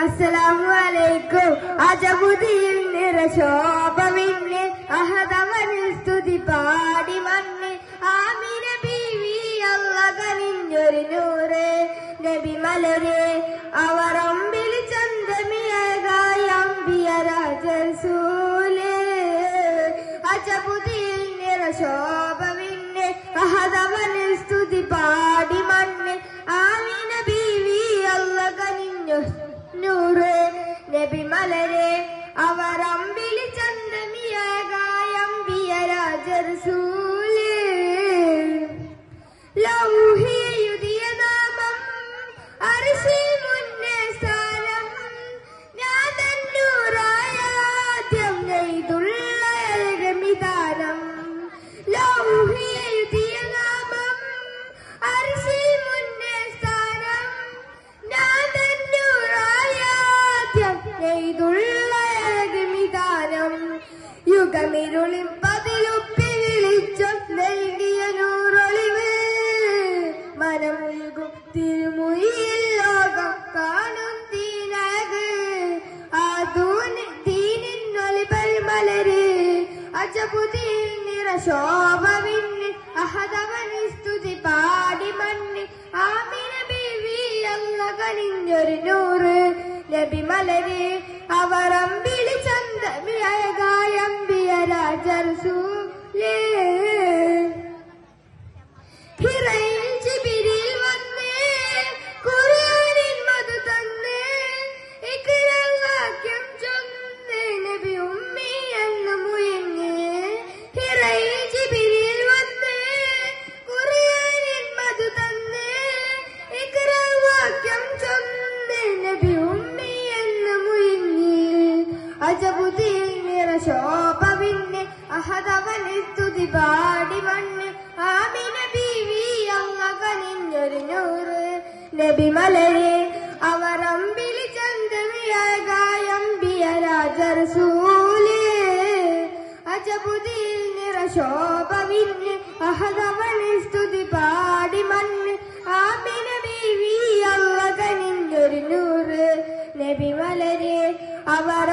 അസ്സലാമു അലൈക്കും. അജബുദിയിൽ നിറശോഭവിന്ന് അഹദവന് സ്തുതി പാടി വന്ന് ആമിന ബീവി അല്ല കനിഞ്ഞൊരു നൂറ് നബി മലരെ അവർ അമ്പിളി ചന്തമിയകായ അമ്പിയ രാജസൂല്. അജബുദിയിൽ നിറശോഭവിന്ന് അഹദവന് സ്തുതി പാടി വന്ന് ആമിന ബീവി അല്ല കനിഞ്ഞു നൂറ് നബി മലരെ അവർ അമ്പിളി ചന്തമിയകായമ്പിയ രാജസൂല്. ലൗഹിയെഴുതിയ നാമം അർശിൽ മുന്നേ സ്ഥാനം ഞാൻ തന്നൂറായ ആദ്യം നെയ്തുള്ള ഗമിതാനം. ലൗഹിയെഴുതിയ നാമം അർശിൽ മുന്നേ സ്ഥാനം ഞാൻ യുഗമിരുളിൽ പതിലുപ്പി വിളിച്ചും നൽകിയ നൂറൊളിവ് മനം തിരുമുയിൽ ലോകം കാണും തീനക് ആദൂനിന്നൊളിപൽ മലര് അജബുദിയിൽ നിറശോഭവിന്ന് അഹദവന് സ്തുതി പാടി മണ്ണ് ആമിന ബീവി അല്ല കനിഞ്ഞൊരു നൂറ് നബി മലര് അവർ അമ്പിളി ചന്തമിയകായമ്പിയ രാജസൂല്. ഹിറയിൽ ജിബിരിൽ വന്ന് ഖുർആനിൻ മധു തന്ന് ഇഖ്റാവാക്യം ചൊന്ന് നബി ഉമ്മി എന്ന് മുയങ്ങ്. ഹിറയിൽ ജിബിരിൽ വന്ന് ഖുർആനിൻ മധു തന്ന് ഇഖ്റാവാക്യം ചൊന്ന് നബി ഉമ്മി എന്ന് മുയങ്ങ്. അജബുദിയിൽ നിറശോഭവിന്ന് അഹദവന് സ്തുതി പാടി വന്ന് ആമിന ബീവി അല്ല കനിഞ്ഞൊരു നൂറ് നബി മലരെ അവർ അമ്പിളി ചന്തമിയകായമ്പിയ രാജസൂല്. അജബുദിയിൽ നിറശോഭവിന്ന് അഹദവന് സ്തുതി പാടി വന്ന് ആമിന ബീവി അല്ല കനിഞ്ഞൊരു നൂറ് നബി മലരെ അവർ